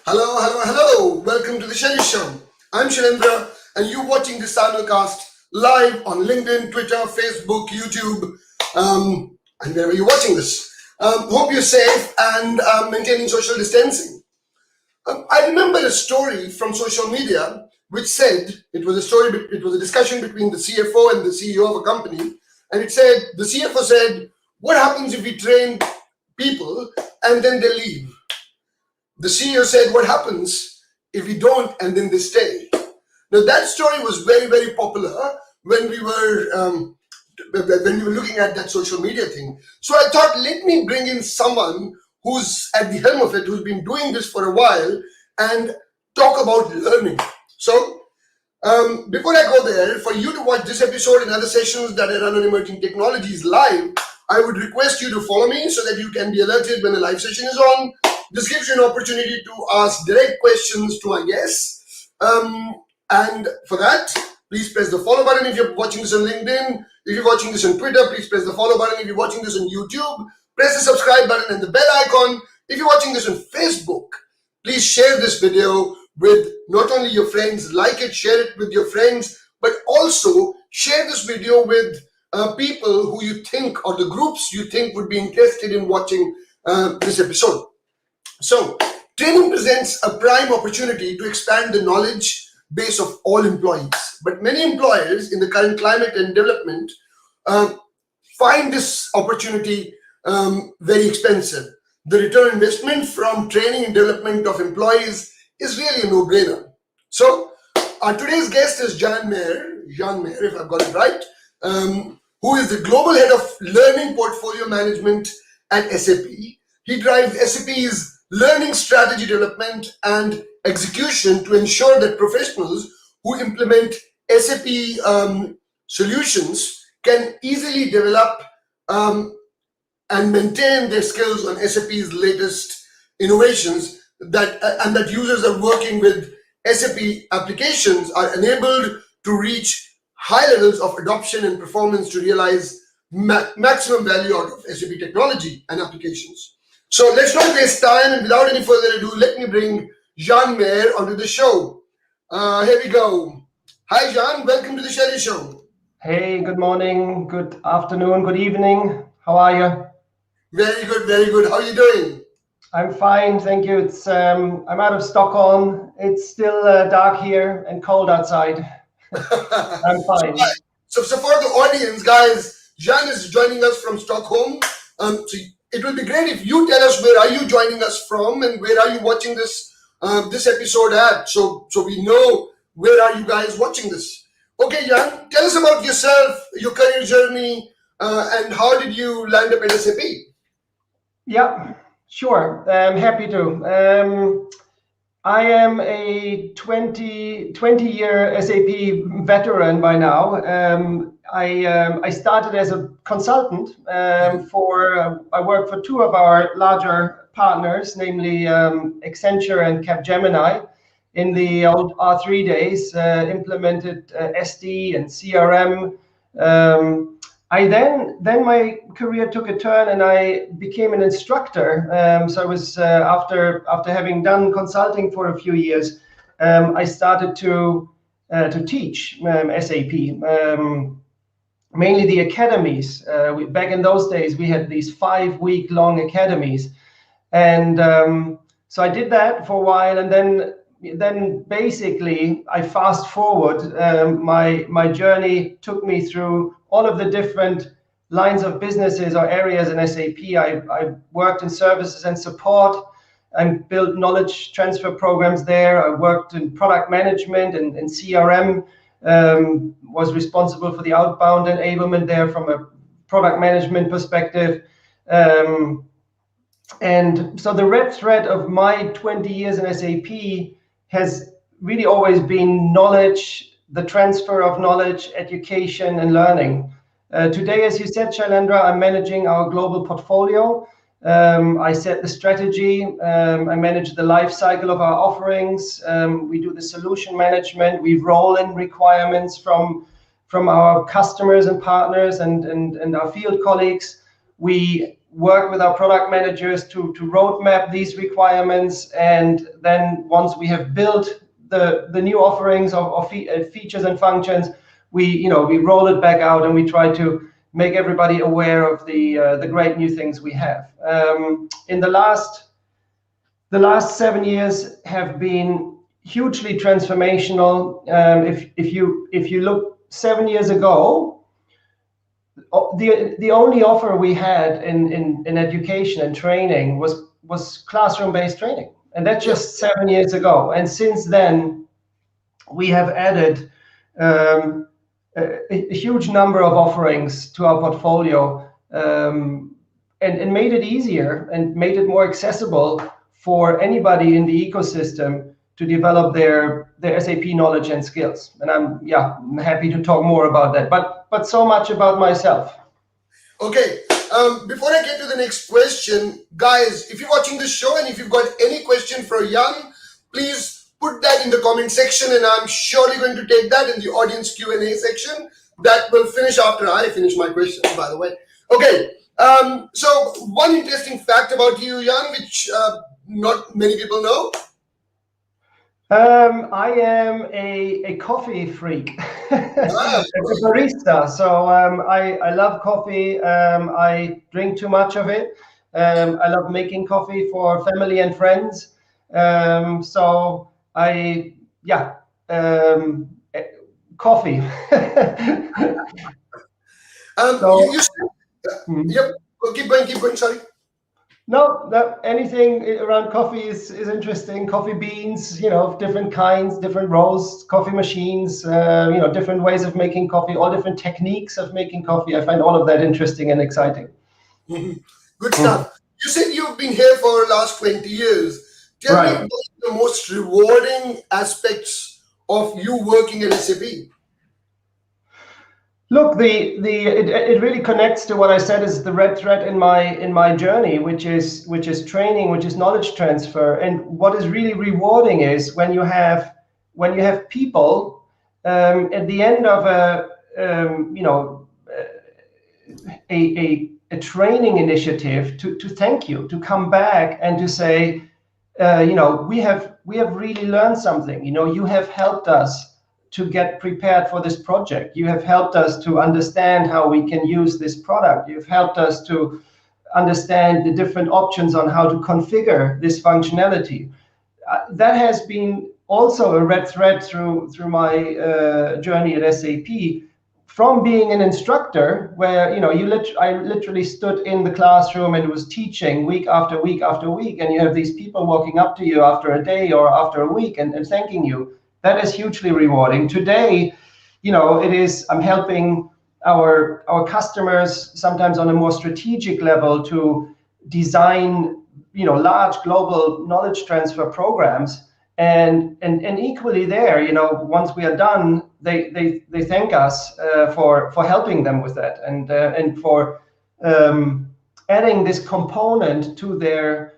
Hello, hello, hello. Welcome to the Shaily Show. I'm Shailendra, and you're watching this simulcast live on LinkedIn, Twitter, Facebook, YouTube, and wherever you're watching this. Hope you're safe and maintaining social distancing. I remember a story from social media which said it was a discussion between the CFO and the CEO of a company, and it said the CFO said, "What happens if we train people and then they leave?" The CEO said, "What happens if we don't and then they stay?" Now that story was very, very popular when we were looking at that social media thing. So I thought, let me bring in someone who's at the helm of it, who's been doing this for a while, and talk about learning. So before I go there, for you to watch this episode and other sessions that I run on emerging technologies live, I would request you to follow me so that you can be alerted when a live session is on. This gives you an opportunity to ask direct questions to my guests. And for that, please press the follow button if you're watching this on LinkedIn. If you're watching this on Twitter, please press the follow button. If you're watching this on YouTube, press the subscribe button and the bell icon. If you're watching this on Facebook, please share this video with not only your friends, like it, share it with your friends, but also share this video with people who you think, or the groups you think would be interested in watching this episode. So, training presents a prime opportunity to expand the knowledge base of all employees. But many employers in the current climate and development find this opportunity very expensive. The return investment from training and development of employees is really a no-brainer. So, our today's guest is Jan Meyer, if I've got it right, who is the global head of learning portfolio management at SAP. He drives SAP's learning strategy development and execution to ensure that professionals who implement SAP solutions can easily develop and maintain their skills on SAP's latest innovations, and that users are working with SAP applications are enabled to reach high levels of adoption and performance to realize maximum value out of SAP technology and applications. So let's not waste time, and without any further ado, let me bring Jan Meyer onto the show. Here we go. Hi, Jan. Welcome to the Shaily Show. Hey, good morning, good afternoon, good evening. How are you? Very good, very good. How are you doing? I'm fine, thank you. It's I'm out of Stockholm. It's still dark here and cold outside. I'm fine. So for the audience, guys, Jan is joining us from Stockholm. So it will be great if you tell us where are you joining us from and where are you watching this this episode at, so we know where are you guys watching this. Okay, Jan, tell us about yourself, your career journey, and how did you land up at SAP? Yeah, sure. I'm happy to. I am a 20-year SAP veteran by now. I started as a consultant I worked for two of our larger partners, namely Accenture and Capgemini. In the old R3 days, implemented SD and CRM. Then my career took a turn and I became an instructor. So I was after having done consulting for a few years, I started to teach SAP. Mainly the academies. Back in those days, we had these 5-week-long academies, and so I did that for a while, and then basically I fast forward. My journey took me through all of the different lines of businesses or areas in SAP. I worked in services and support. I built knowledge transfer programs there. I worked in product management and CRM. Was responsible for the outbound enablement there from a product management perspective. And so the red thread of my 20 years in SAP has really always been knowledge, the transfer of knowledge, education, and learning. Today, as you said, Shailendra, I'm managing our global portfolio. I set the strategy. I manage the life cycle of our offerings. We do the solution management. We roll in requirements from our customers and partners and our field colleagues. We work with our product managers to roadmap these requirements. And then once we have built the new offerings of features and functions, we roll it back out and we try to make everybody aware of the great new things we have. In the last 7 years have been hugely transformational. If you look 7 years ago, the only offer we had in education and training was classroom-based training, and that's just 7 years ago. And since then, we have added a huge number of offerings to our portfolio, and made it easier and made it more accessible for anybody in the ecosystem to develop their SAP knowledge and skills. And I'm happy to talk more about that. But so much about myself. Okay. Before I get to the next question, guys, if you're watching this show and if you've got any question for Jan, please put that in the comment section, and I'm surely going to take that in the audience Q&A section. That will finish after I finish my questions, by the way. Okay. So one interesting fact about you, Jan, which not many people know. I am a coffee freak. As a barista, so I love coffee. I drink too much of it. I love making coffee for family and friends. So coffee. Yep. Keep going. Sorry. No, anything around coffee is interesting. Coffee beans, different kinds, different roasts, coffee machines, different ways of making coffee, all different techniques of making coffee. I find all of that interesting and exciting. Good stuff. You said you've been here for the last 20 years. Tell me what the most rewarding aspects of you working at SAP. Look, it really connects to what I said is the red thread in my journey, which is training, which is knowledge transfer. And what is really rewarding is when you have people at the end of a training initiative to thank you, to come back and to say, we have really learned something. You have helped us to get prepared for this project. You have helped us to understand how we can use this product. You've helped us to understand the different options on how to configure this functionality. That has been also a red thread through my journey at SAP, from being an instructor where I literally stood in the classroom and was teaching week after week after week, and you have these people walking up to you after a day or after a week and thanking you. That is hugely rewarding. Today, I'm helping our customers sometimes on a more strategic level to design, large global knowledge transfer programs. And equally there, once we are done, they thank us for helping them with that and for adding this component to their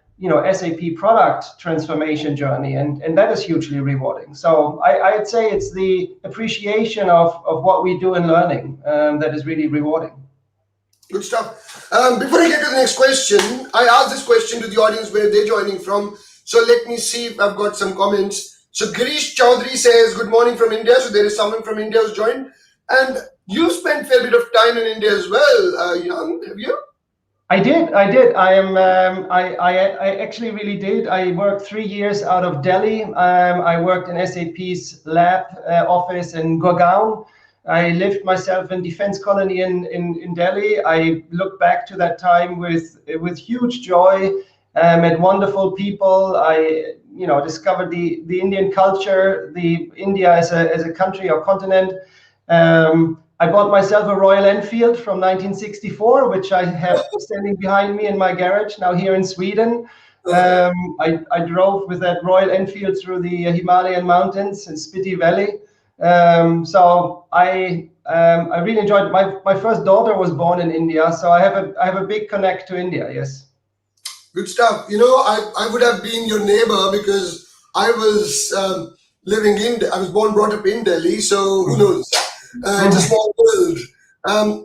SAP product transformation journey, and that is hugely rewarding. So I'd say it's the appreciation of what we do in learning that is really rewarding. Good stuff. Before I get to the next question, I asked this question to the audience where they're joining from. So let me see if I've got some comments. So Girish Chaudhary says, good morning from India. So there is someone from India who's joined. And you spent a fair bit of time in India as well, Jan, have you? I did. I actually really did. I worked 3 years out of Delhi. I worked in SAP's lab office in Gurgaon. I lived myself in Defense Colony in Delhi. I look back to that time with huge joy. Met wonderful people. I discovered the Indian culture, the India as a country or continent. I bought myself a Royal Enfield from 1964, which I have standing behind me in my garage now here in Sweden. I drove with that Royal Enfield through the Himalayan mountains and Spiti Valley. So I really enjoyed it. My first daughter was born in India, so I have a big connect to India. Yes. Good stuff. I would have been your neighbor because I was I was born, brought up in Delhi, so who knows? It's a small world.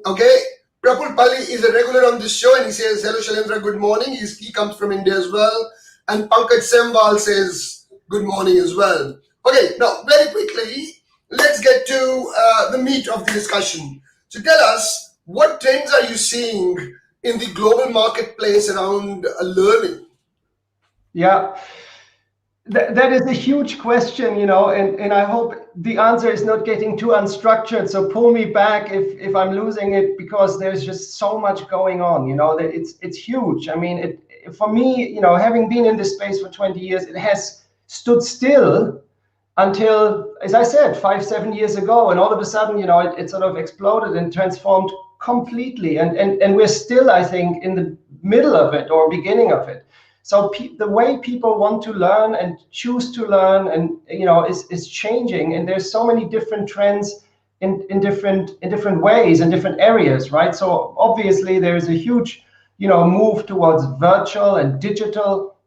Okay. Praful Pali is a regular on this show and he says, hello Shailendra, good morning. He comes from India as well. And Pankaj Sembal says, good morning as well. Okay, now very quickly, let's get to the meat of the discussion. So tell us, what trends are you seeing in the global marketplace around learning? Yeah, that is a huge question, and I hope the answer is not getting too unstructured. So pull me back if I'm losing it, because there's just so much going on. That it's huge. I mean, for me, having been in this space for 20 years, it has stood still until, as I said, 5-7 years ago, and all of a sudden, it sort of exploded and transformed completely. And we're still, I think, in the middle of it or beginning of it. So the way people want to learn and choose to learn, and is changing, and there's so many different trends in different ways in different areas, right? So obviously there is a huge move towards virtual and digital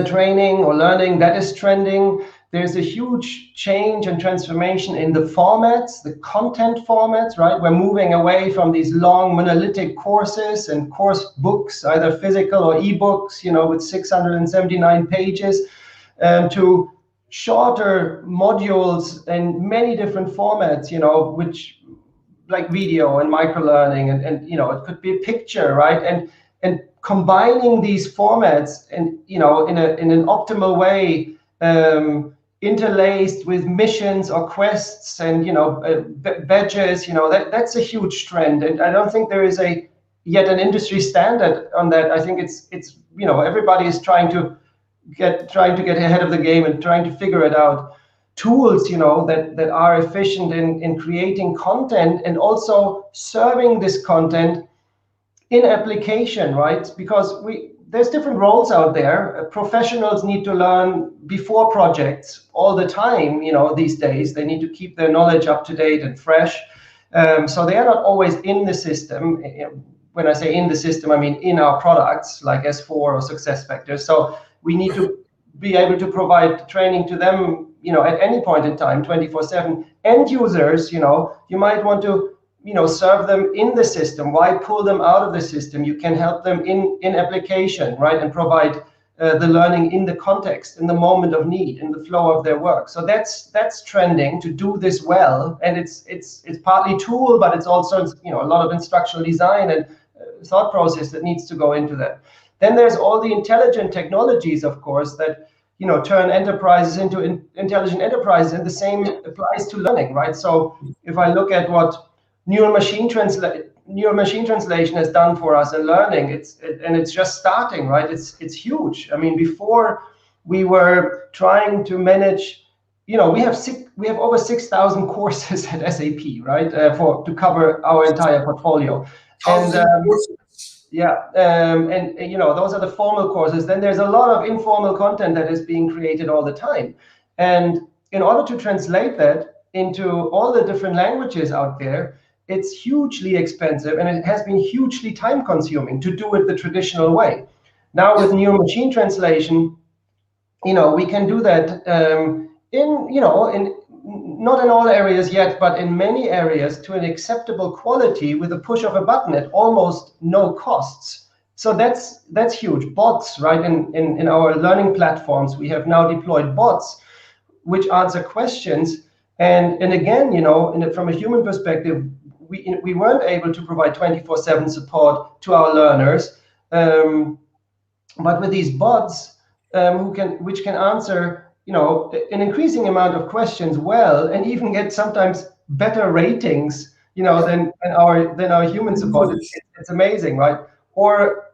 training or learning that is trending. There's a huge change and transformation in the formats, the content formats, right? We're moving away from these long monolithic courses and course books, either physical or ebooks, with 679 pages, to shorter modules and many different formats, which like video and micro learning, and it could be a picture, right? And combining these formats and in an optimal way, interlaced with missions or quests and badges, that's a huge trend. And I don't think there is yet an industry standard on that. I think it's everybody is trying to get ahead of the game and trying to figure it out. Tools that are efficient in creating content and also serving this content in application, right? Because there's different roles out there. Professionals need to learn before projects all the time. These days they need to keep their knowledge up to date and fresh. So they are not always in the system. When I say in the system, I mean in our products like S4 or SuccessFactors. So we need to be able to provide training to them, at any point in time, 24/7. End users, you might want to serve them in the system. Why pull them out of the system? You can help them in application, right? And provide the learning in the context, in the moment of need, in the flow of their work. So that's trending to do this well. And it's partly tool, but it's also a lot of instructional design and thought process that needs to go into that. Then there's all the intelligent technologies, of course, that turn enterprises into intelligent enterprises, and the same applies to learning, right? So if I look at what neural machine translation has done for us in learning, it's just starting, right? It's huge. I mean, before we were trying to manage, we have over 6,000 courses at SAP, right? To cover our entire portfolio. And those are the formal courses. Then there's a lot of informal content that is being created all the time. And in order to translate that into all the different languages out there, it's hugely expensive, and it has been hugely time consuming to do it the traditional way. Now with neural machine translation, we can do that in not in all areas yet, but in many areas to an acceptable quality with a push of a button at almost no costs. So that's huge. Bots, right? In our learning platforms, we have now deployed bots which answer questions. And again, from a human perspective, we weren't able to provide 24/7 support to our learners. But with these bots, which can answer an increasing amount of questions well, and even get sometimes better ratings, than our human support. It's amazing, right? Or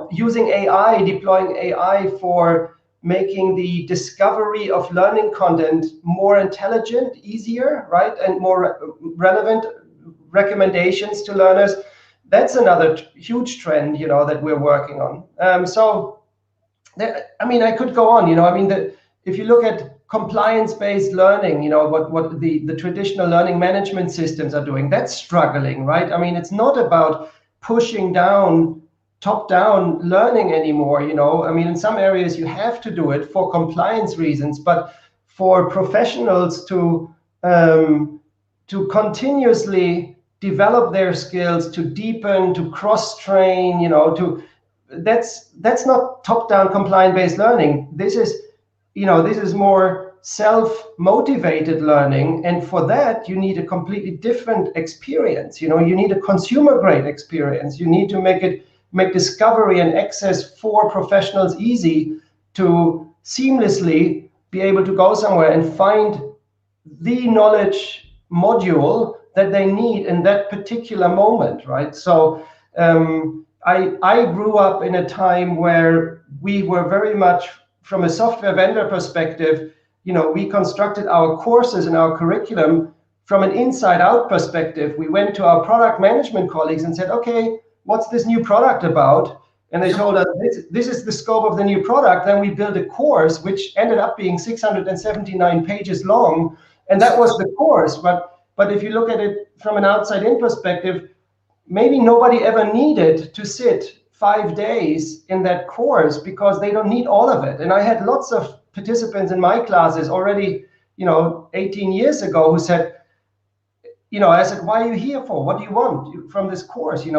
using AI, deploying AI for making the discovery of learning content more intelligent, easier, right, and more relevant recommendations to learners. That's another huge trend, that we're working on. I could go on. If you look at compliance-based learning, what the traditional learning management systems are doing, that's struggling, right? It's not about pushing down, top-down learning anymore. In some areas you have to do it for compliance reasons, but for professionals to continuously develop their skills, to deepen, to cross-train, that's not top-down compliant-based learning. This is more self-motivated learning, and for that you need a completely different experience. You need a consumer-grade experience. You need to make discovery and access for professionals easy to seamlessly be able to go somewhere and find the knowledge module that they need in that particular moment, right? So I grew up in a time where we were very much, from a software vendor perspective, we constructed our courses and our curriculum from an inside out perspective. We went to our product management colleagues and said, okay, what's this new product about? And they told us, this is the scope of the new product. Then we built a course, which ended up being 679 pages long. And that was the course. But if you look at it from an outside in perspective, maybe nobody ever needed to sit 5 days in that course because they don't need all of it. And I had lots of participants in my classes already, 18 years ago who said, I said, why are you here for? What do you want from this course? And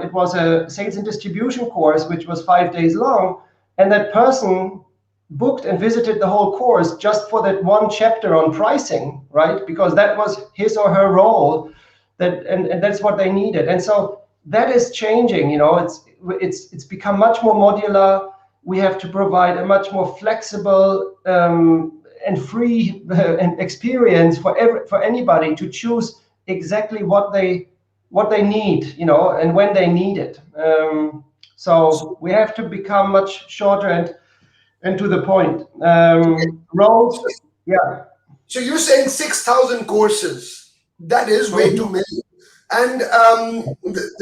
it was a sales and distribution course, which was 5 days long. And that person booked and visited the whole course just for that one chapter on pricing, right? Because that was his or her role, and that's what they needed. And so that is changing. It's become much more modular. We have to provide a much more flexible and free experience for anybody to choose exactly what they need, and when they need it. So we have to become much shorter and to the point. Roles, yeah. So you're saying 6,000 courses? That is way too many. And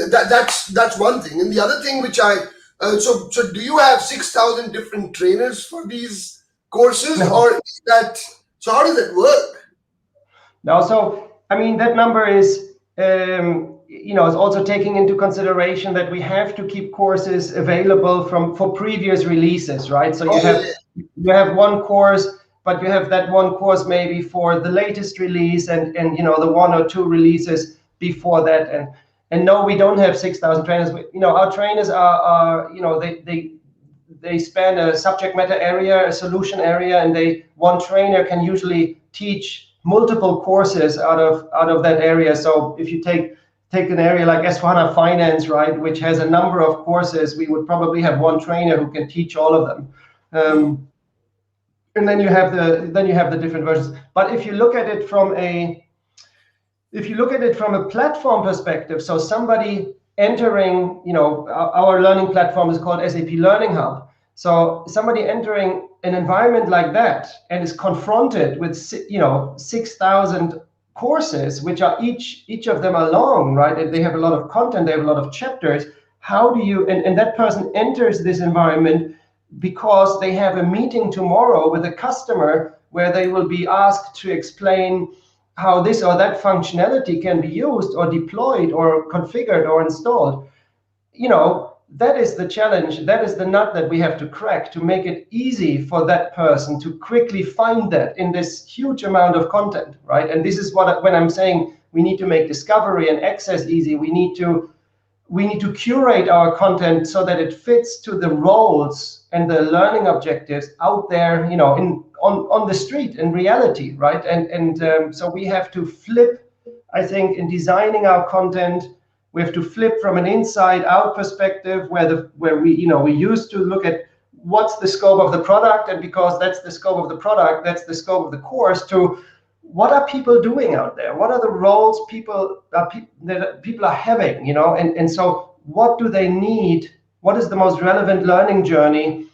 that's one thing. And the other thing which so do you have 6,000 different trainers for these courses? No. Or is that, so how does it work? No, so I mean, that number is is also taking into consideration that we have to keep courses available for previous releases, right? So you have one course, but you have that one course maybe for the latest release and the 1 or 2 releases before that. And no, we don't have 6,000 trainers. Our trainers are they span a subject matter area, a solution area, and one trainer can usually teach multiple courses out of that area. So if you take an area like S/4HANA Finance, right, which has a number of courses, we would probably have one trainer who can teach all of them. And then you have the different versions. But if you look at it from a platform perspective, so somebody entering, our learning platform is called SAP Learning Hub. So somebody entering an environment like that and is confronted with 6,000 courses, which are each of them are long, right? And they have a lot of content, they have a lot of chapters. How do you, and that person enters this environment because they have a meeting tomorrow with a customer where they will be asked to explain how this or that functionality can be used or deployed or configured or installed. That is the challenge. That is the nut that we have to crack to make it easy for that person to quickly find that in this huge amount of content, right? And this is when I'm saying we need to make discovery and access easy. We need to curate our content so that it fits to the roles and the learning objectives out there, on the street in reality, right? And so we have to flip, I think, in designing our content. We have to flip from an inside-out perspective where we used to look at what's the scope of the product, and because that's the scope of the product, that's the scope of the course, to what are people doing out there? What are the roles people are having? And so what do they need? What is the most relevant learning journey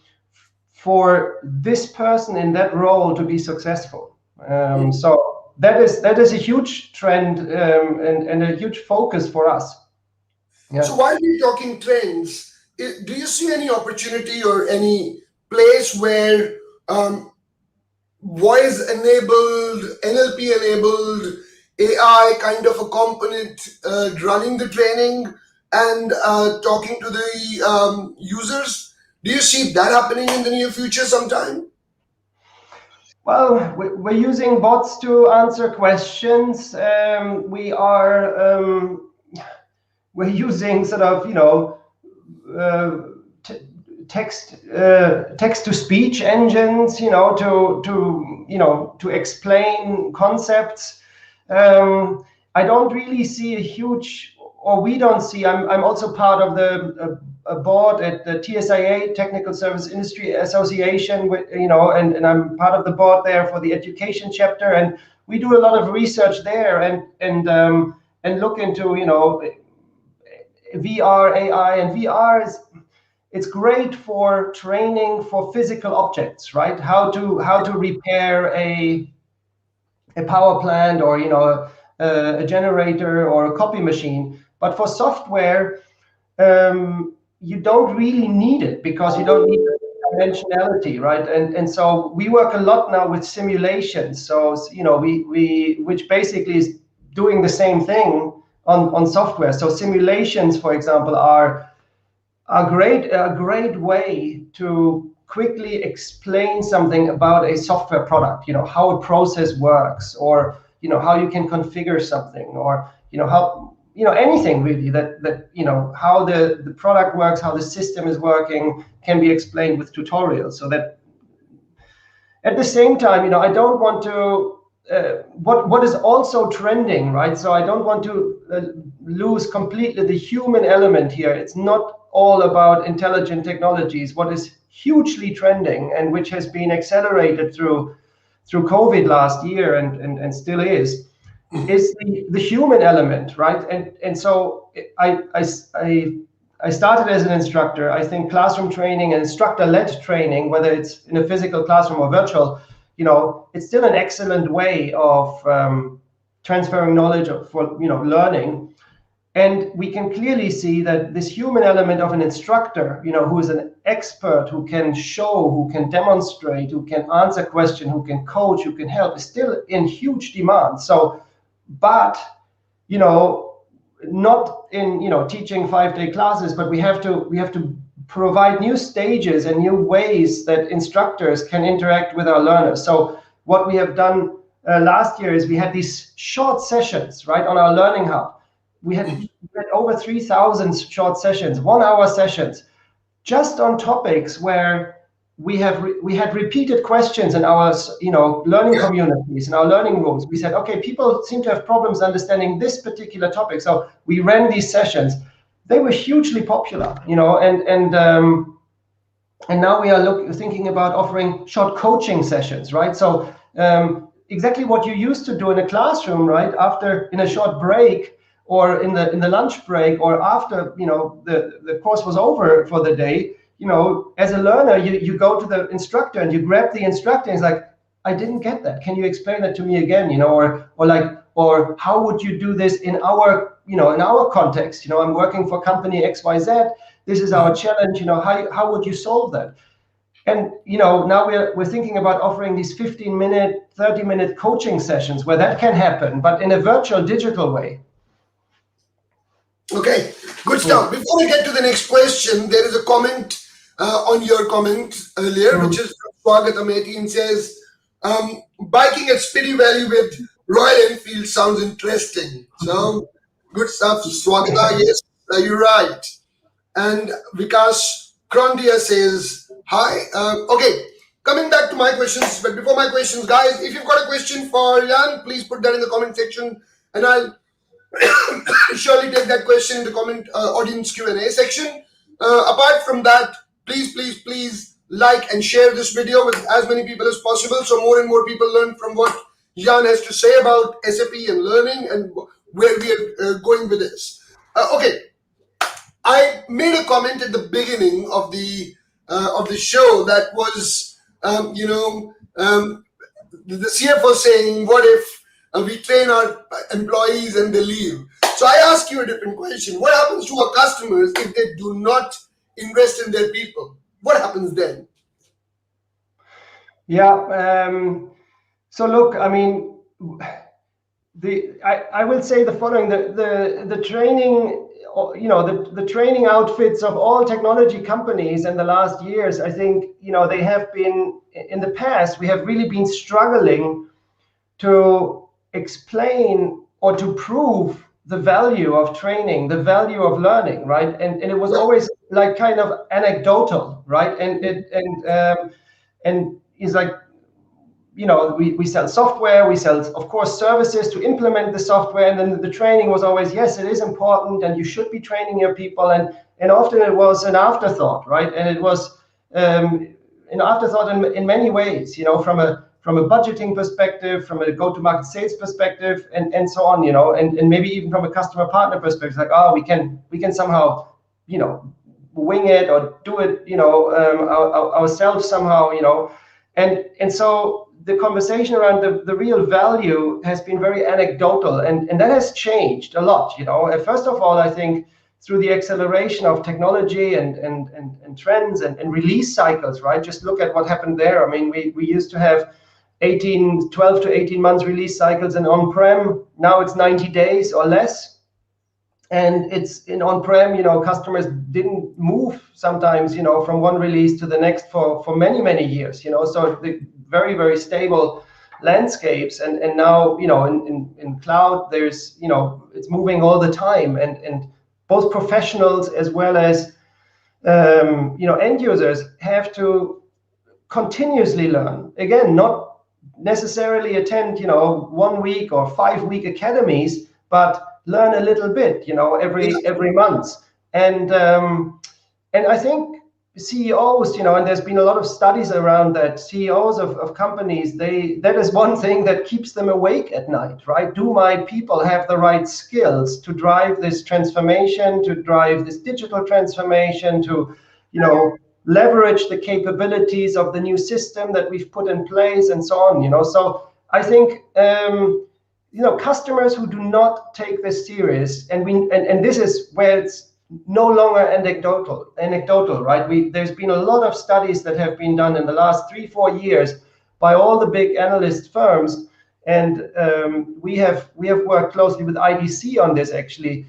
for this person in that role to be successful? So that is a huge trend and a huge focus for us. Yeah. So while we're talking trends, do you see any opportunity or any place where voice-enabled, NLP-enabled AI kind of a component running the training and talking to the users? Do you see that happening in the near future sometime? Well, we're using bots to answer questions. We're using sort of, uh, text to speech engines, to explain concepts. I don't really see a huge, or we don't see. I'm also part of the a board at the TSIA, Technical Service Industry Association, and I'm part of the board there for the education chapter, and we do a lot of research there and look into VR, AI, and VR it's great for training for physical objects, right? How to repair a power plant, or a generator or a copy machine. But for software, you don't really need it, because you don't need the dimensionality, right? And so we work a lot now with simulations. So we which basically is doing the same thing on software. So simulations, for example, are a great way to quickly explain something about a software product, how a process works, or how you can configure something, or how anything really that how the product works, how the system is working, can be explained with tutorials. So that at the same time, I don't want to what is also trending, right? So I don't want to lose completely the human element here. It's not all about intelligent technologies. What is hugely trending, and which has been accelerated through COVID last year, and still is the human element, right? And so I started as an instructor. I think classroom training and instructor-led training, whether it's in a physical classroom or virtual, it's still an excellent way of transferring knowledge for learning. And we can clearly see that this human element of an instructor, who is an expert, who can show, who can demonstrate, who can answer questions, who can coach, who can help, is still in huge demand. So, but not in teaching 5-day classes, but we have to provide new stages and new ways that instructors can interact with our learners. So what we have done last year is we had these short sessions, right, on our Learning Hub. We had over 3,000 short sessions, 1-hour sessions, just on topics where we had repeated questions in our learning communities, in our learning rooms. We said, okay, people seem to have problems understanding this particular topic, so we ran these sessions. They were hugely popular, and now we are thinking about offering short coaching sessions, right? So exactly what you used to do in a classroom, right? After, in a short break, or in the lunch break, or after the course was over for the day, as a learner, you go to the instructor and you grab the instructor, and it's like, I didn't get that. Can you explain that to me again? Or how would you do this in our in our context? I'm working for company XYZ. This is our challenge. How would you solve that? And now we're thinking about offering these 15-minute, 30-minute coaching sessions where that can happen, but in a virtual, digital way. Okay, good stuff. Before we get to the next question, there is a comment on your comment earlier, which is from Swagatam 18, says, biking at Spitty Valley with Royal Enfield sounds interesting. So, good stuff, Swagata. Yes, you're right. And Vikas Krondia says, hi. Okay, coming back to my questions, but before my questions, guys, if you've got a question for Jan, please put that in the comment section, and I'll surely take that question in the comment audience Q&A section. Apart from that, please like and share this video with as many people as possible, so more and more people learn from what Jan has to say about SAP and learning and where we are going with this. Okay, I made a comment at the beginning of the show that was, the CFO saying, what if we train our employees and they leave? So I ask you a different question. What happens to our customers if they do not invest in their people? What happens then? Yeah. So look, I mean, I will say the following: the training the training outfits of all technology companies in the last years, I think, they have been, in the past, we have really been struggling to explain or to prove the value of training, the value of learning, right? And it was always like kind of anecdotal, right? And it's like, we sell software, we sell, of course, services to implement the software, and then the training was always, yes, it is important, and you should be training your people, and often it was an afterthought, right? And it was an afterthought in many ways, from a budgeting perspective, from a go-to-market sales perspective, and so on, and maybe even from a customer partner perspective, like, we can somehow, wing it or do it, ourselves somehow, and so the conversation around the real value has been very anecdotal, and that has changed a lot. First of all, I think through the acceleration of technology and trends and release cycles, right? Just look at what happened there. I mean, we used to have 12 to 18 months release cycles in on-prem. Now it's 90 days or less. And it's in on-prem, customers didn't move sometimes, from one release to the next for many, many years, so the very, very stable landscapes. And now, in cloud, there's, it's moving all the time. And both professionals as well as, end users have to continuously learn. Again, not necessarily attend, 1 week or 5-week academies, but learn a little bit, every month. And I think CEOs, and there's been a lot of studies around that, CEOs of companies, that is one thing that keeps them awake at night, right? Do my people have the right skills to drive this transformation, to drive this digital transformation, to, leverage the capabilities of the new system that we've put in place, and so on, So I think, customers who do not take this serious, and this is where it's no longer anecdotal, right? There's been a lot of studies that have been done in the last 3-4 years by all the big analyst firms, and we have worked closely with IDC on this. Actually,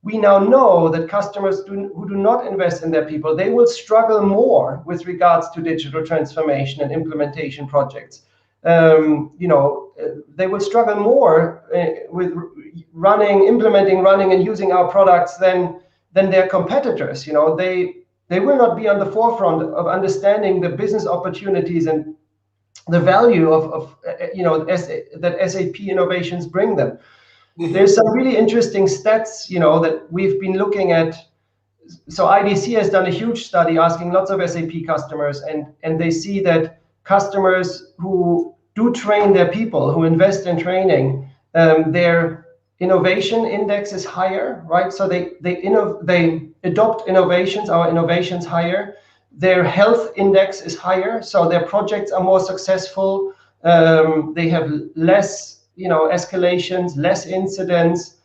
we now know that customers who do not invest in their people, they will struggle more with regards to digital transformation and implementation projects. They will struggle more with implementing, running, and using our products than their competitors. They will not be on the forefront of understanding the business opportunities and the value of that SAP innovations bring them. Mm-hmm. There's some really interesting stats, that we've been looking at. So IDC has done a huge study asking lots of SAP customers, and they see that customers who do train their people, who invest in training, their innovation index is higher, right? So they adopt innovations, our innovations higher. Their health index is higher, so their projects are more successful. They have less, escalations, less incidents,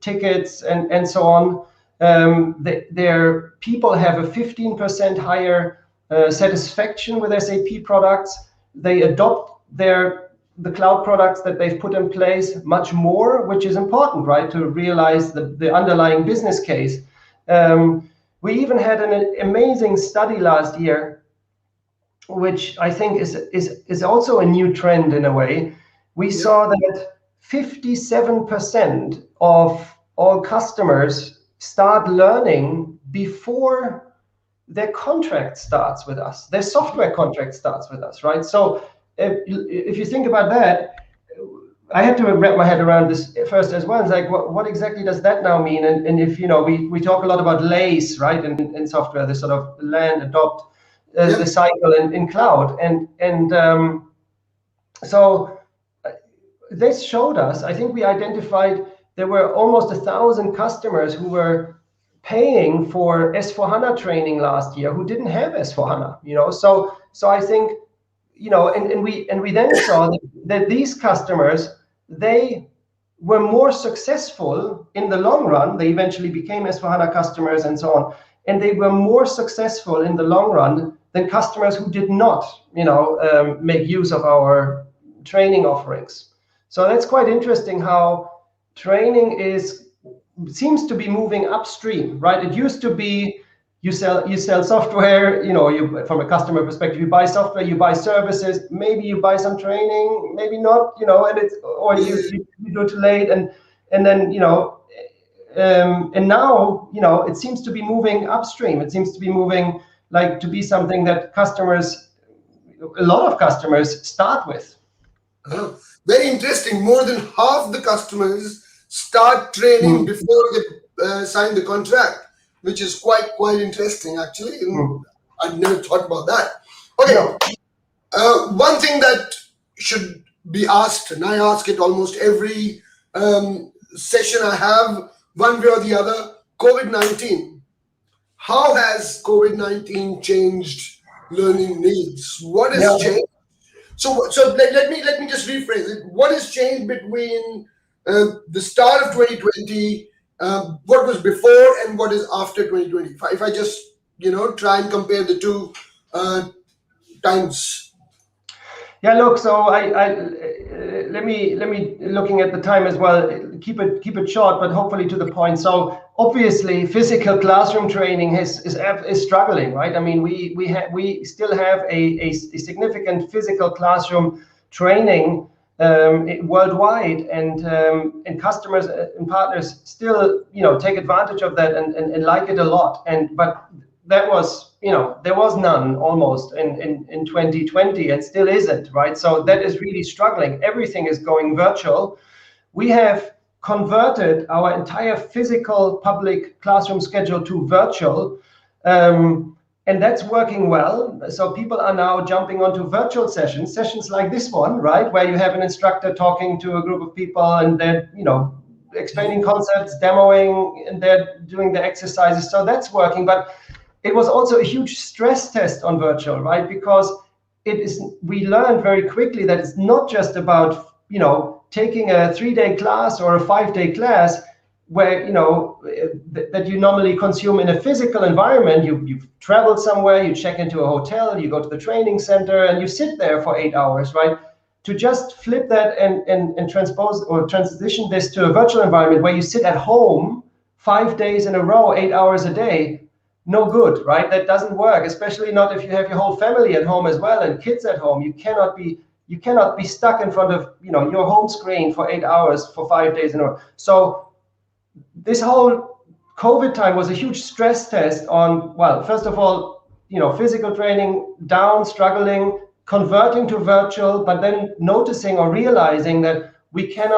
tickets, and so on. Their people have a 15% higher satisfaction with SAP products. They adopt the cloud products that they've put in place much more, which is important, right, to realize the underlying business case. We even had an amazing study last year, which I think is also a new trend in a way. We saw that 57% of all customers start learning before their contract starts with us. Their software contract starts with us, right? So if you think about that, I had to wrap my head around this first as well. It's like, what exactly does that now mean? And if, we talk a lot about lays, right, in software, this sort of land, adopt, the cycle in cloud. And so this showed us, I think we identified there were almost 1,000 customers who were paying for S4HANA training last year who didn't have S4HANA, so I think, and we then saw that these customers, they were more successful in the long run. They eventually became S4HANA customers and so on, and they were more successful in the long run than customers who did not, make use of our training offerings. So that's quite interesting how training is seems to be moving upstream, right? It used to be you sell software, you, from a customer perspective, you buy software, you buy services, maybe you buy some training, maybe not, and it's, or you do it late, and then, and now, it seems to be moving upstream. It seems to be moving like to be something that a lot of customers start with. Oh, very interesting. More than half the customers start training before they sign the contract, which is quite interesting, actually. I'd never thought about that. Okay, one thing that should be asked, and I ask it almost every session I have, one way or the other, COVID-19. How has COVID-19 changed learning needs? What has changed? So let me just rephrase it. What has changed between the start of 2020, what was before, and what is after 2020? If I just try and compare the two times. Yeah, look. So let me looking at the time as well. Keep it short, but hopefully to the point. So obviously, physical classroom training is struggling, right? I mean, we still have a significant physical classroom training worldwide, and customers and partners still take advantage of that and like it a lot. But that was there was none almost in 2020, and still isn't, right? So that is really struggling. Everything is going virtual. We have converted our entire physical public classroom schedule to virtual, and that's working well. So people are now jumping onto virtual sessions like this one, right, where you have an instructor talking to a group of people, and they're explaining concepts, demoing, and they're doing the exercises. So that's working. But it was also a huge stress test on virtual, right? Because we learned very quickly that it's not just about, taking a 3-day class or a 5-day class where, that you normally consume in a physical environment. You've traveled somewhere, you check into a hotel, you go to the training center, and you sit there for 8 hours, right? To just flip that and transpose or transition this to a virtual environment where you sit at home 5 days in a row, 8 hours a day, no good, right? That doesn't work, especially not if you have your whole family at home as well and kids at home. You cannot be stuck in front of your home screen for 8 hours for 5 days in a row. So this whole COVID time was a huge stress test on, well, first of all, physical training down, struggling, converting to virtual, but then noticing or realizing that we have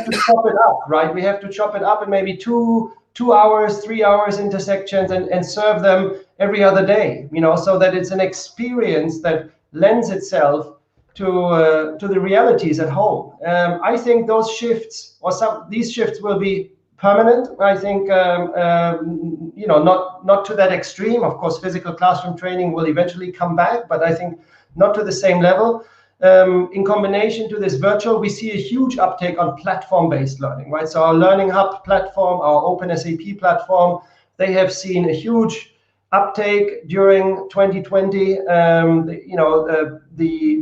to chop it up, right? We have to chop it up in maybe 2 hours, 3 hours intersections, and serve them every other day, so that it's an experience that lends itself to the realities at home. I think those shifts, these shifts will be permanent. I think, not to that extreme. Of course, physical classroom training will eventually come back, but I think not to the same level. In combination to this virtual, we see a huge uptake on platform-based learning, right? So our Learning Hub platform, our Open SAP platform, they have seen a huge uptake during 2020.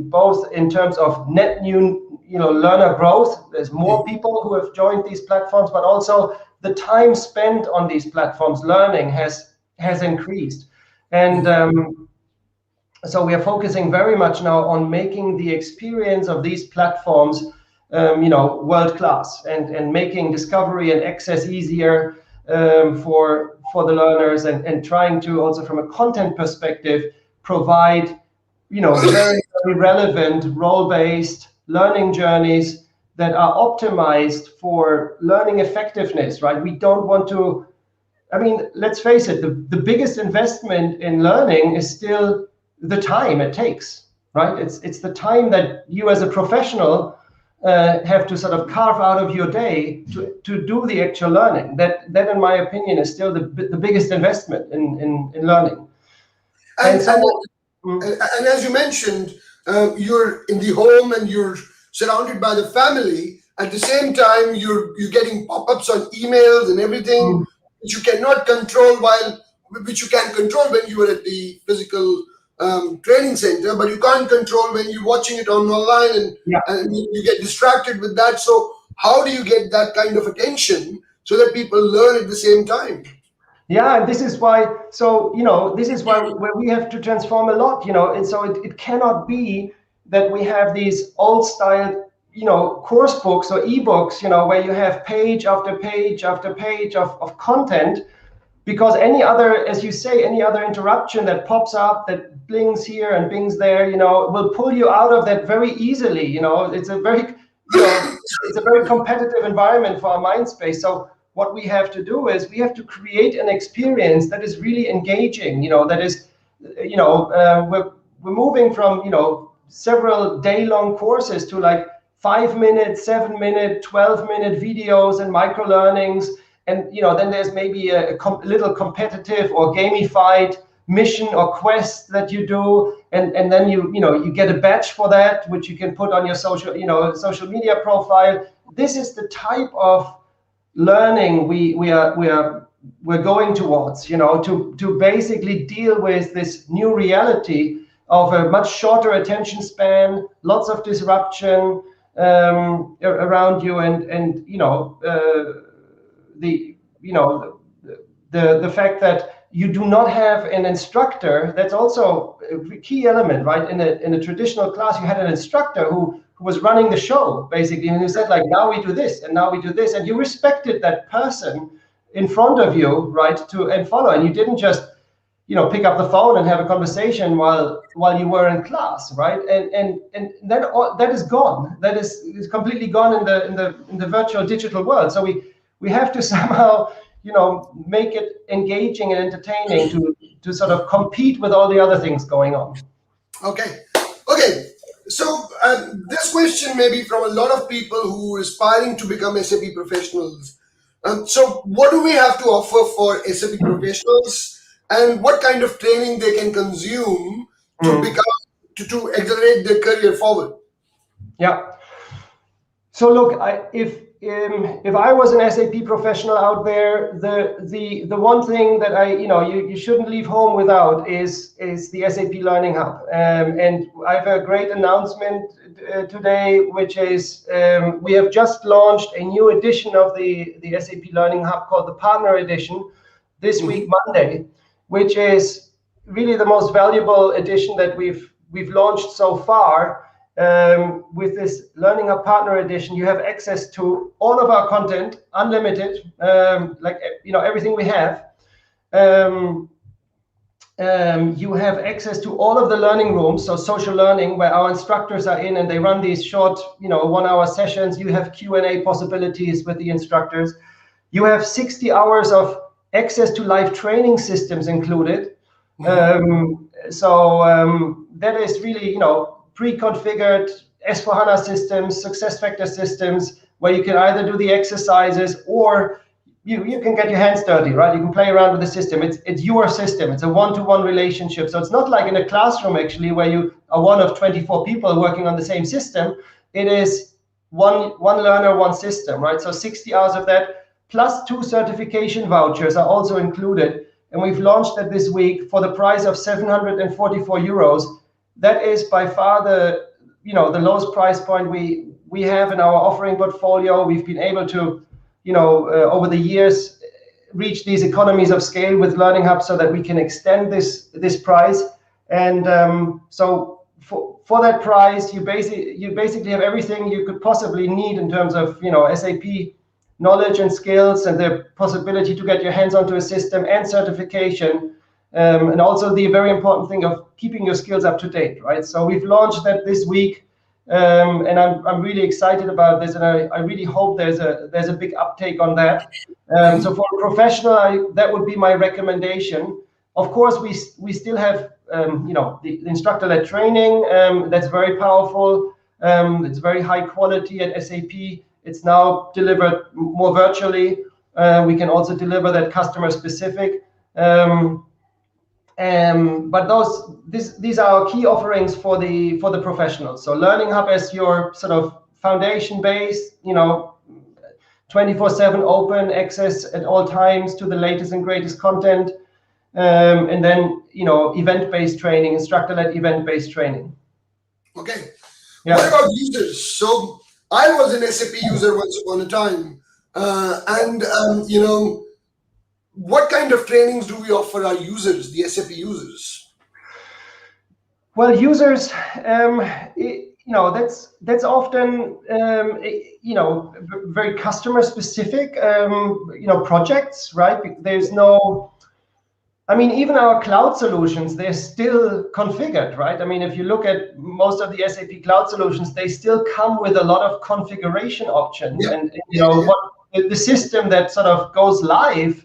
Both in terms of net new, learner growth. There's more people who have joined these platforms, but also the time spent on these platforms learning has increased, and so we are focusing very much now on making the experience of these platforms, world class, and making discovery and access easier for the learners, and trying to also, from a content perspective, provide very, very relevant role-based learning journeys that are optimized for learning effectiveness, right? We don't want to. I mean, let's face it. The biggest investment in learning is still the time it takes, right? It's the time that you as a professional have to sort of carve out of your day to do the actual learning. That in my opinion is still the biggest investment in learning. And as you mentioned, you're in the home and you're surrounded by the family. At the same time, you're getting pop-ups on emails and everything, which you cannot control which you can control when you are at the physical training center, but you can't control when you're watching it online, and you get distracted with that. So how do you get that kind of attention so that people learn at the same time. Yeah, and this is why, so, this is why where we have to transform a lot, and so it cannot be that we have these old style, course books or ebooks, where you have page after page after page of content, because any other, as you say, any other interruption that pops up, that blings here and blings there, will pull you out of that very easily. It's a very, it's a very competitive environment for our mind space. So what we have to do is we have to create an experience that is really engaging. That is, we're moving from several day-long courses to like 5-minute, 7-minute, 12-minute videos and micro learnings. And then there's maybe a little competitive or gamified mission or quest that you do, and then you get a badge for that, which you can put on your social media profile. This is the type of learning we're going towards, to basically deal with this new reality of a much shorter attention span, lots of disruption around you, and the fact that you do not have an instructor. That's also a key element, right? In a traditional class, you had an instructor who was running the show, basically, and who said, like, now we do this and now we do this, and you respected that person in front of you, right, and follow, and you didn't just pick up the phone and have a conversation while you were in class, right? And that is gone. That is completely gone in the virtual digital world. So we have to somehow make it engaging and entertaining to sort of compete with all the other things going on. Okay. So this question may be from a lot of people who are aspiring to become SAP professionals. So what do we have to offer for SAP professionals, and what kind of training they can consume to become to accelerate their career forward? Yeah. So look, if I was an SAP professional out there, the one thing that you shouldn't leave home without is the SAP Learning Hub. And I have a great announcement today, which is we have just launched a new edition of the SAP Learning Hub called the Partner Edition this week, Monday, which is really the most valuable edition that we've launched so far. With this Learning Hub Partner Edition, you have access to all of our content, unlimited, everything we have. You have access to all of the learning rooms, so social learning, where our instructors are in and they run these short, 1-hour sessions. You have Q&A possibilities with the instructors. You have 60 hours of access to live training systems included. So that is really, pre-configured S/4HANA systems, SuccessFactors systems, where you can either do the exercises or you can get your hands dirty, right? You can play around with the system. It's your system. It's a one-to-one relationship. So it's not like in a classroom, actually, where you are one of 24 people working on the same system. It is one learner, one system, right? So 60 hours of that, plus 2 certification vouchers are also included. And we've launched that this week for the price of 744 euros. That is by far the lowest price point we have in our offering portfolio. We've been able to, over the years, reach these economies of scale with Learning Hub so that we can extend this price. And so for that price, you basically have everything you could possibly need in terms of SAP knowledge and skills, and the possibility to get your hands onto a system and certification. And also the very important thing of keeping your skills up to date, right? So we've launched that this week, and I'm really excited about this, and I really hope there's a big uptake on that. So for a professional, that would be my recommendation. Of course, we still have the instructor-led training. That's very powerful. It's very high quality at SAP. It's now delivered more virtually. We can also deliver that customer specific. But these are our key offerings for the professionals. So Learning Hub as your sort of foundation base, 24/7 open access at all times to the latest and greatest content, and then event-based training, instructor-led event-based training. Okay. Yeah. What about users? So I was an SAP user once upon a time. And what kind of trainings do we offer our users, the SAP users? Well, users, that's often very customer specific, projects, right? There's no, I mean, even our cloud solutions, they're still configured, right? I mean, if you look at most of the SAP cloud solutions, they still come with a lot of configuration options, Yeah, and yeah, yeah. what the system that sort of goes live,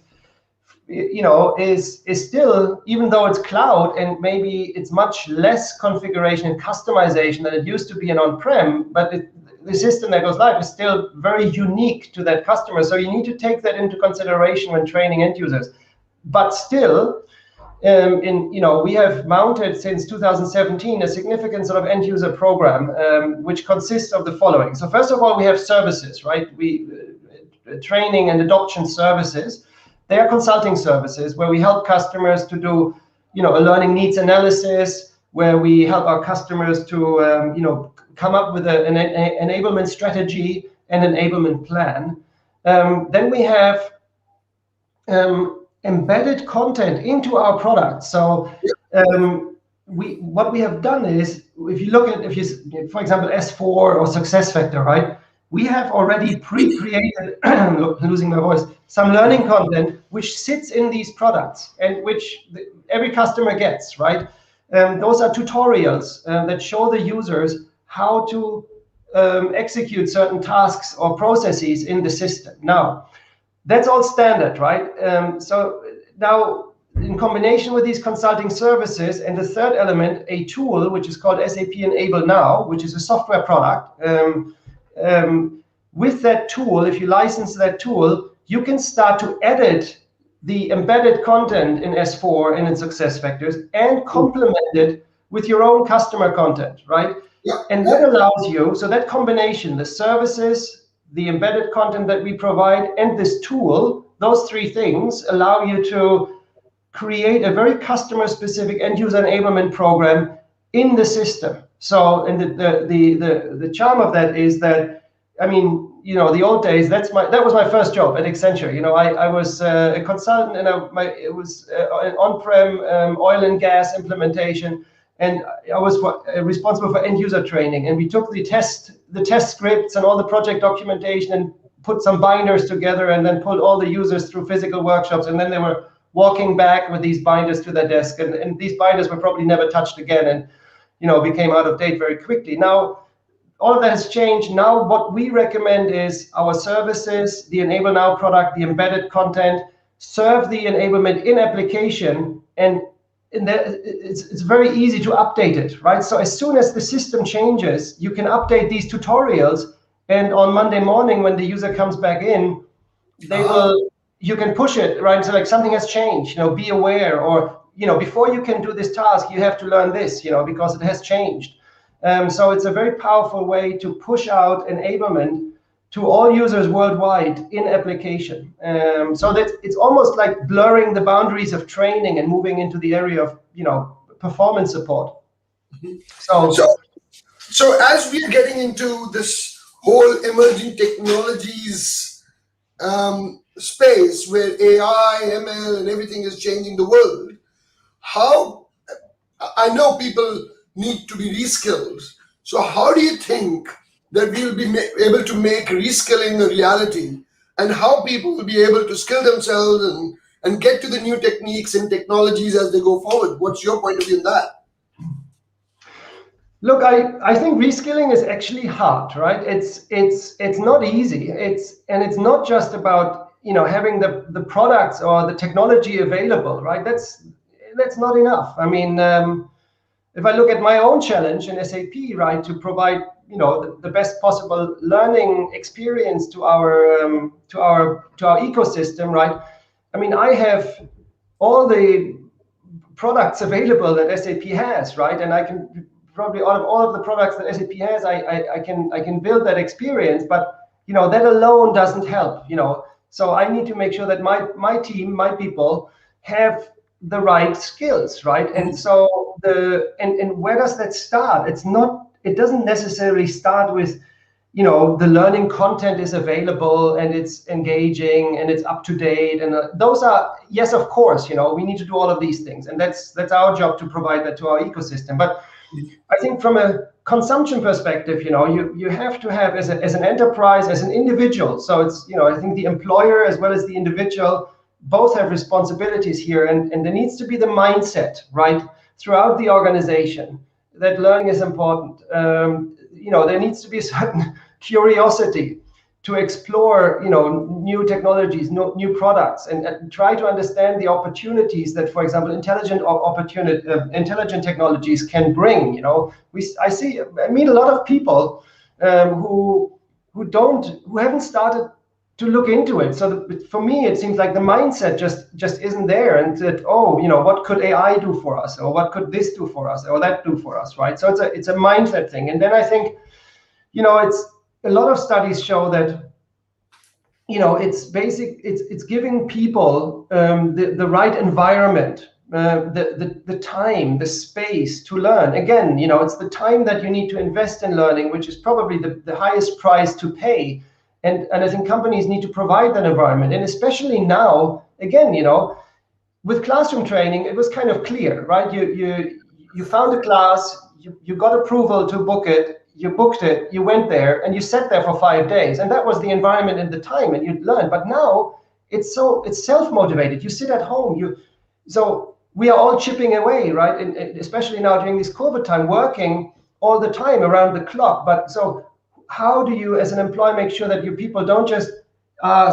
is still, even though it's cloud and maybe it's much less configuration and customization than it used to be in on-prem, but the system that goes live is still very unique to that customer. So you need to take that into consideration when training end users. But still, we have mounted since 2017 a significant sort of end user program, which consists of the following. So first of all, we have services, right? Training and adoption services. They are consulting services where we help customers to do, a learning needs analysis, where we help our customers to, come up with an enablement strategy and enablement plan. Then we have embedded content into our product. So what we have done is, if you, for example, S4 or SuccessFactors, right? We have already pre-created, losing my voice, some learning content which sits in these products and which every customer gets, right? Those are tutorials that show the users how to execute certain tasks or processes in the system. Now, that's all standard, right? So now, in combination with these consulting services, and the third element, a tool which is called SAP Enable Now, which is a software product. With that tool, if you license that tool, you can start to edit the embedded content in S4 and in SuccessFactors and complement it with your own customer content, right? Yeah, and that allows you, so that combination, the services, the embedded content that we provide, and this tool, those three things allow you to create a very customer-specific end-user enablement program in the system. So, and the charm of that is that, I mean, the old days, that was my first job at Accenture. I was a consultant, and it was an on-prem oil and gas implementation, and I was responsible for end-user training. And we took the test scripts and all the project documentation and put some binders together, and then pulled all the users through physical workshops, and then they were walking back with these binders to their desk, and these binders were probably never touched again, and became out of date very quickly. Now, all of that has changed. Now, what we recommend is our services, the Enable Now product, the embedded content, serve the enablement in application, and it's very easy to update it, right? So as soon as the system changes, you can update these tutorials, and on Monday morning, when the user comes back in, you can push it, right? So like, something has changed, be aware, or, before you can do this task, you have to learn this, because it has changed. So it's a very powerful way to push out enablement to all users worldwide in application. So that it's almost like blurring the boundaries of training and moving into the area of, performance support. So as we're getting into this whole emerging technologies space where AI, ML, and everything is changing the world, how, I know people need to be reskilled. So how do you think that we'll be able to make reskilling a reality, and how people will be able to skill themselves and get to the new techniques and technologies as they go forward? What's your point of view on that? Look, I think reskilling is actually hard, right? It's not easy. It's not just about having the products or the technology available, right? That's not enough. I mean, if I look at my own challenge in SAP, right, to provide the best possible learning experience to our ecosystem, right? I mean, I have all the products available that SAP has, right? And I can probably, out of all of the products that SAP has, I can build that experience, but that alone doesn't help. So I need to make sure that my team, my people, have the right skills, right? And so and where does that start? It doesn't necessarily start with the learning content is available and it's engaging and it's up to date. And those are, yes, of course, we need to do all of these things. And that's our job to provide that to our ecosystem. But I think from a consumption perspective, you have to have as an enterprise, as an individual. So it's, I think the employer as well as the individual both have responsibilities here. And there needs to be the mindset, right, throughout the organization that learning is important. There needs to be a certain curiosity to explore, new technologies, new products, and try to understand the opportunities that, for example, intelligent technologies can bring. I meet a lot of people who haven't started to look into it. So for me, it seems like the mindset just isn't there, and that, what could AI do for us, or what could this do for us, or that do for us, right? So it's a mindset thing. And then I think, it's a lot of studies show that, it's giving people the right environment, the time, the space to learn. Again, it's the time that you need to invest in learning, which is probably the highest price to pay. And I think companies need to provide that environment. And especially now, again, with classroom training, it was kind of clear, right? You found a class, you got approval to book it, you booked it, you went there, and you sat there for 5 days. And that was the environment and the time, and you'd learn. But now it's self-motivated. You sit at home. So we are all chipping away, right? And especially now during this COVID time, working all the time around the clock. But so how do you, as an employer, make sure that your people don't just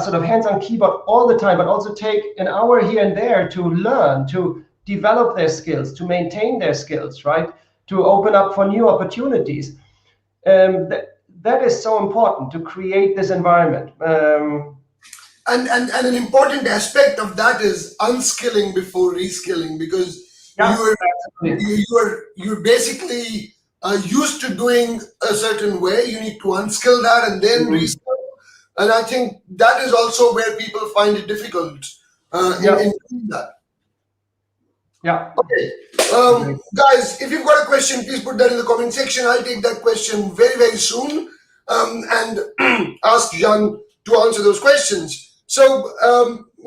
sort of hands on keyboard all the time, but also take an hour here and there to learn, to develop their skills, to maintain their skills, right? To open up for new opportunities. That is so important, to create this environment. And an important aspect of that is unskilling before reskilling, because you're basically used to doing a certain way. You need to unskill that and then reskill. And I think that is also where people find it difficult in doing that. Yeah. Okay. Guys, if you've got a question, please put that in the comment section. I'll take that question very, very soon and ask Jan to answer those questions. So,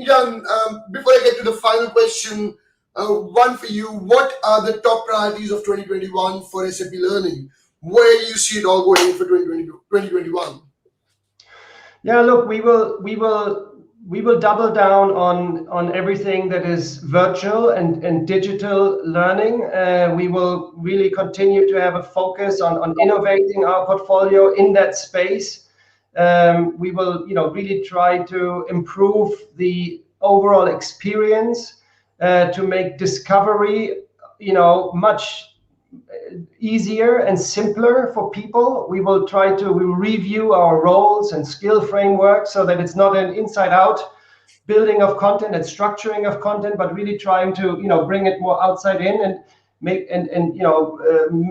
Jan, before I get to the final question, one for you: what are the top priorities of 2021 for SAP Learning? Where do you see it all going for 2021? Yeah, look, we will double down on everything that is virtual and digital learning. We will really continue to have a focus on innovating our portfolio in that space. We will, really try to improve the overall experience, to make discovery, much easier and simpler for people. We will review our roles and skill framework so that it's not an inside-out building of content and structuring of content, but really trying to bring it more outside in and make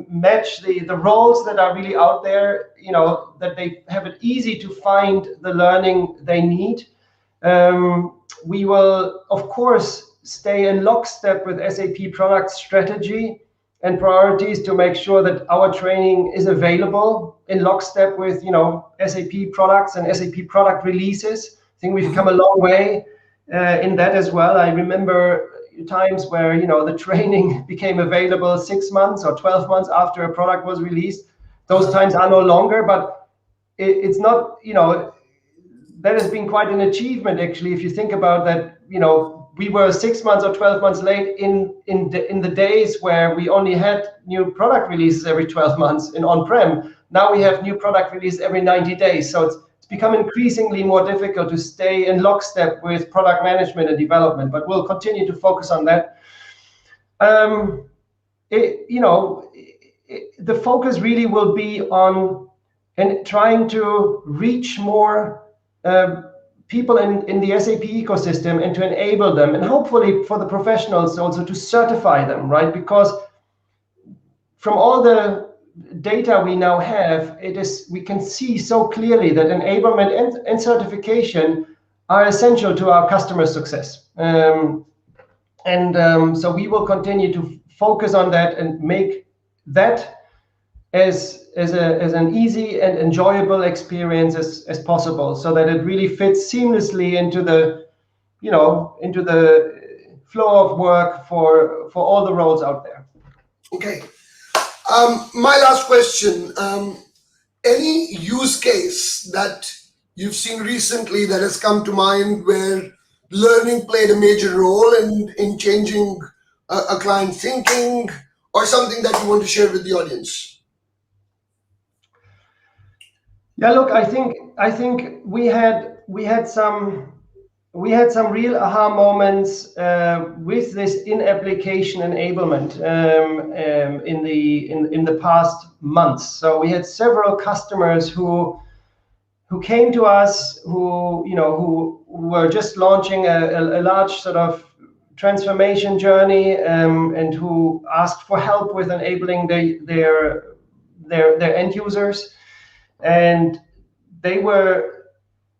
match the roles that are really out there, that they have it easy to find the learning they need. We will, of course, stay in lockstep with SAP product strategy and priorities to make sure that our training is available in lockstep with SAP products and SAP product releases. I think we've come a long way in that as well. I remember times where the training became available 6 months or 12 months after a product was released. Those times are no longer, but it's not, that has been quite an achievement actually, if you think about that. We were 6 months or 12 months late in the days where we only had new product releases every 12 months in on-prem. Now we have new product release every 90 days. So it's become increasingly more difficult to stay in lockstep with product management and development, but we'll continue to focus on that. The focus really will be on trying to reach more people in the SAP ecosystem and to enable them, and hopefully for the professionals also to certify them, right? Because from all the data we now have, we can see so clearly that enablement and certification are essential to our customer success. So we will continue to focus on that and make that as an easy and enjoyable experience as possible, so that it really fits seamlessly into the flow of work for all the roles out there. Okay. My last question. Any use case that you've seen recently that has come to mind where learning played a major role in changing a client's thinking, or something that you want to share with the audience? Yeah, look, I think we had some real aha moments with this in-application enablement in the past months. So we had several customers who came to us, who were just launching a large sort of transformation journey, and who asked for help with enabling their end users, and they were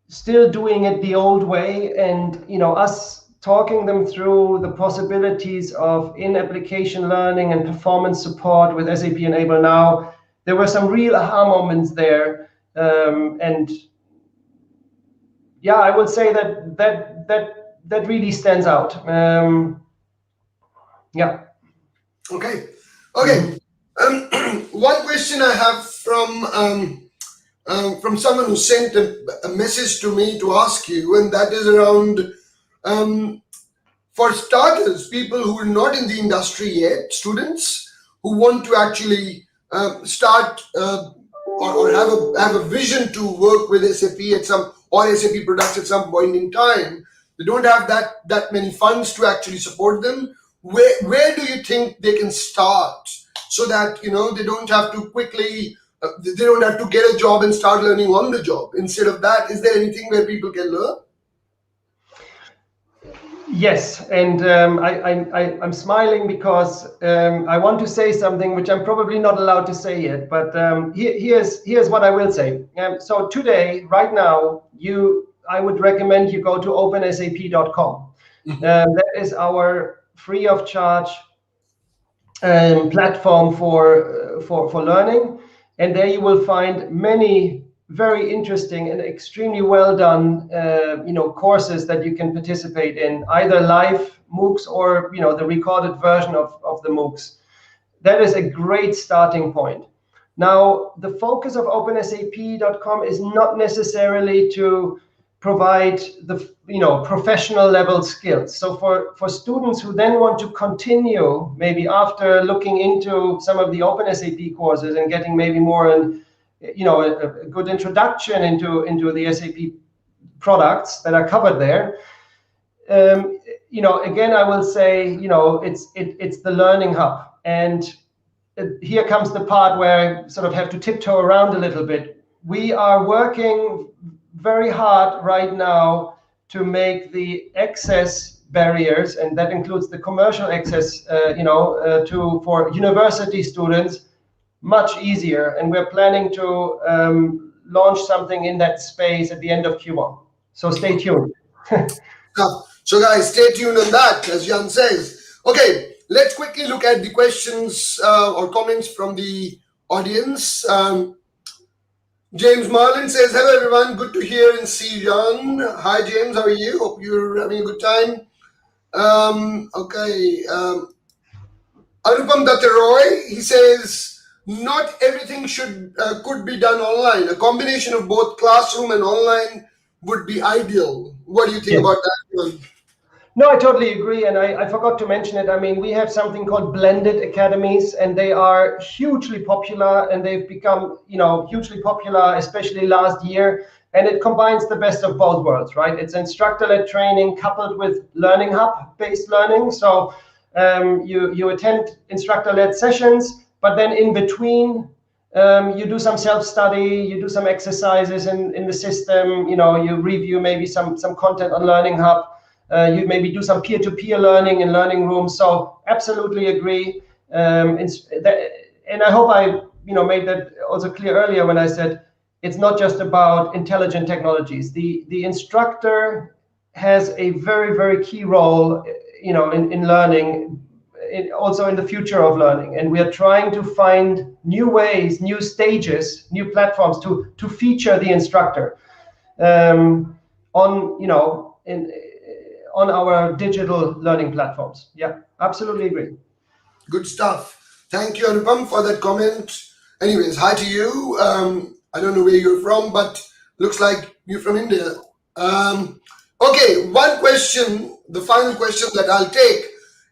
still doing it the old way. And us talking them through the possibilities of in-application learning and performance support with SAP Enable Now, there were some real aha moments there. And yeah, I would say that really stands out. Yeah. Okay. One question I have from someone who sent a message to me to ask you, and that is around, for starters, people who are not in the industry yet, students who want to actually start or have a vision to work with SAP or SAP products at some point in time. They don't have that many funds to actually support them. Where do you think they can start so that they don't have to quickly they don't have to get a job and start learning on the job? Instead of that, is there anything where people can learn? Yes, and I'm smiling because I want to say something which I'm probably not allowed to say yet, but here's what I will say. So today, right now, I would recommend you go to opensap.com. That is our free of charge platform for learning, and there you will find many very interesting and extremely well done courses that you can participate in, either live MOOCs or the recorded version of the MOOCs. That is a great starting point. Now, the focus of opensap.com is not necessarily to provide the professional level skills. So for students who then want to continue, maybe after looking into some of the OpenSAP courses and getting maybe more a good introduction into the SAP products that are covered there, again, I will say, it's the learning hub. And here comes the part where I sort of have to tiptoe around a little bit. We are working very hard right now to make the access barriers, and that includes the commercial access, for university students, much easier. And we're planning to launch something in that space at the end of Q1. So stay tuned. So guys, stay tuned on that, as Jan says. Okay, let's quickly look at the questions or comments from the audience. James Marlin says, hello everyone, good to hear and see Jan. Hi James, how are you? Hope you're having a good time. Anupam Dattaroy, he says, not everything could be done online. A combination of both classroom and online would be ideal. What do you think about that one? No, I totally agree. And I forgot to mention it. I mean, we have something called blended academies, and they are hugely popular, and they've become, hugely popular, especially last year. And it combines the best of both worlds, right? It's instructor-led training coupled with learning hub-based learning. So you attend instructor-led sessions, but then in between, you do some self-study, you do some exercises in the system, you review maybe some content on Learning Hub. You maybe do some peer-to-peer learning in learning rooms. So absolutely agree. And I hope I made that also clear earlier when I said it's not just about intelligent technologies. The instructor has a very, very key role in learning also in the future of learning, and we are trying to find new ways, new stages, new platforms to feature the instructor on on our digital learning platforms. Yeah, absolutely agree. Good stuff. Thank you, Anupam, for that comment. Anyways, hi to you. I don't know where you're from, but looks like you're from India. Okay, one question, the final question that I'll take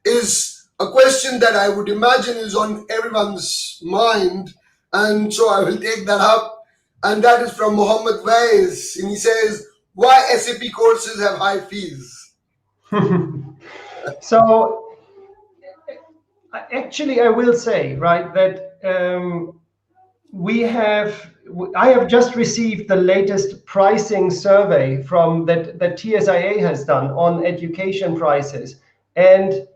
is a question that I would imagine is on everyone's mind. And so I will take that up. And that is from Mohammed Wais. And he says, why SAP courses have high fees? So actually, I will say, right, that I have just received the latest pricing survey from that TSIA has done on education prices, and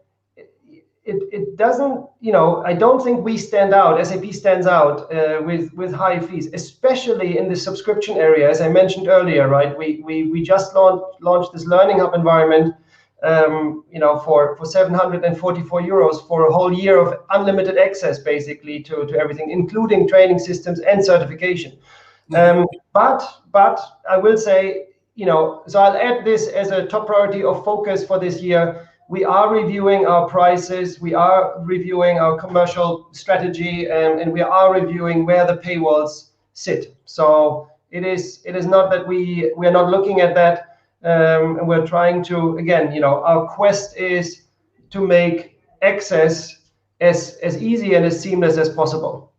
it doesn't, I don't think we stand out, SAP stands out with high fees, especially in the subscription area. As I mentioned earlier, right, we just launched this Learning Hub environment, for 744 euros for a whole year of unlimited access, basically to everything, including training systems and certification. But I will say, so I'll add this as a top priority of focus for this year. We are reviewing our prices, we are reviewing our commercial strategy, and we are reviewing where the paywalls sit. So it is not that we are not looking at that, and we're trying to, again, our quest is to make access as easy and as seamless as possible.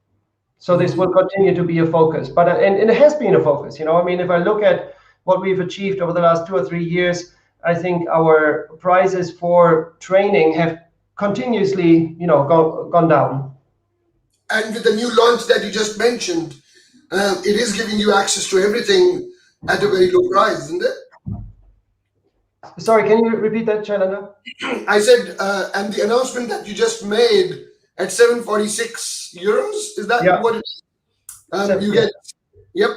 So this will continue to be a focus, but and it has been a focus. I mean, if I look at what we've achieved over the last 2 or 3 years, I think our prices for training have continuously, gone down. And with the new launch that you just mentioned, it is giving you access to everything at a very low price, isn't it? Sorry, can you repeat that, Shailendra? I said, and the announcement that you just made at 746 euros, is that what it is? You get, yep.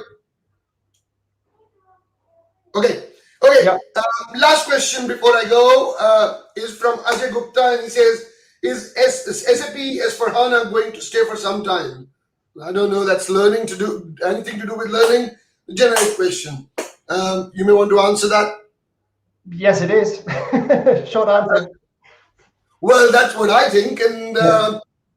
Okay. Yeah. Last question before I go is from Ajay Gupta, and he says, is SAP S4HANA going to stay for some time? I don't know, that's anything to do with learning? Generic question. You may want to answer that. Yes, it is. Short answer. Well, that's what I think, and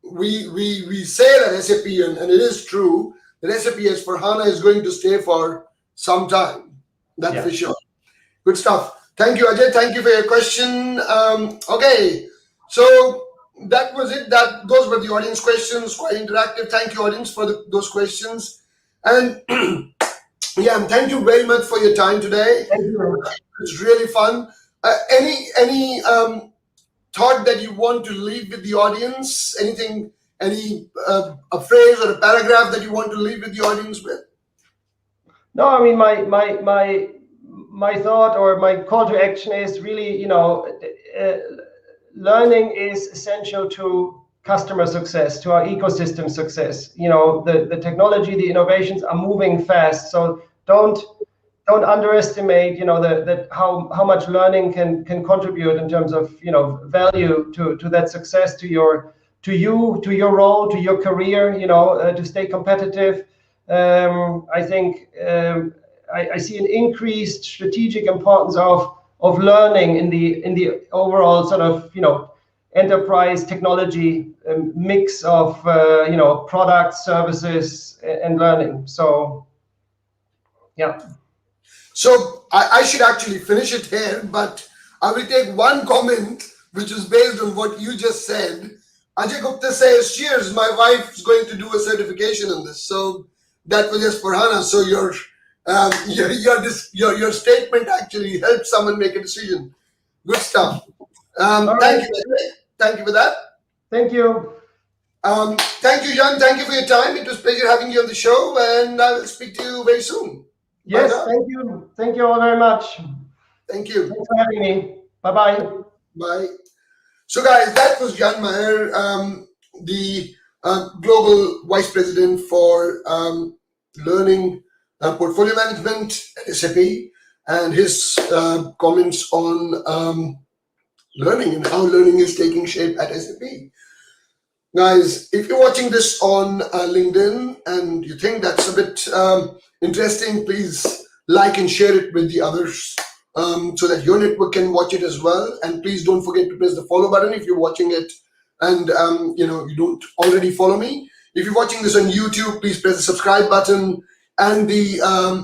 we say that SAP, and it is true, that SAP S4HANA is going to stay for some time. That's for sure. Good stuff. Thank you, Ajay. Thank you for your question. Okay, so that was it. Those were the audience questions, quite interactive. Thank you, audience, for those questions. And yeah, thank you very much for your time today. Thank you. It's really fun. Any thought that you want to leave with the audience? Anything, a phrase or a paragraph that you want to leave with the audience with? No, I mean, my thought or my call to action is really, learning is essential to customer success, to our ecosystem success. The technology, the innovations are moving fast, so don't underestimate, that how much learning can contribute in terms of, value to that success, to your role, to your career, to stay competitive. I think I see an increased strategic importance of learning in the overall sort of, enterprise technology mix of products, services, and learning. So yeah. So I should actually finish it here, but I will take one comment which is based on what you just said. Ajay Gupta says, cheers, my wife is going to do a certification in this. So that was just for Hana. So your statement actually helped someone make a decision. Good stuff. Thank you. Thank you for that. Thank you. Thank you, Jan. Thank you for your time. It was a pleasure having you on the show, and I will speak to you very soon. Yes, thank you. Thank you all very much. Thank you. Thanks for having me. Bye-bye. Bye. So, guys, that was Jan Meyer, the Global Vice President for Learning Portfolio Management at SAP, and his comments on learning and how learning is taking shape at SAP. Guys, if you're watching this on LinkedIn and you think that's a bit interesting, please like and share it with the others so that your network can watch it as well. And please don't forget to press the follow button if you're watching it and you don't already follow me. If you're watching this on YouTube, please press the subscribe button and the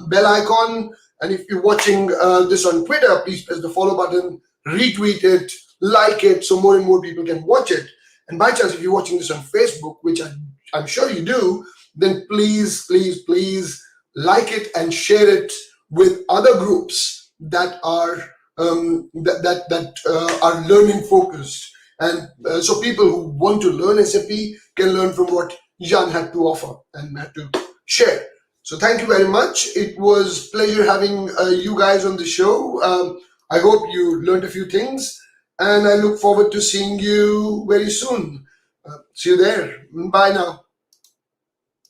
bell icon. And if you're watching this on Twitter, please press the follow button, retweet it, like it, so more and more people can watch it. And by chance, if you're watching this on Facebook, which I'm sure you do, then please, please, please like it and share it with other groups that are are learning focused, and so people who want to learn SAP can learn from what Jan had to offer and had to share. So thank you very much. It was pleasure having you guys on the show. I hope you learned a few things, and I look forward to seeing you very soon. See you there. Bye now.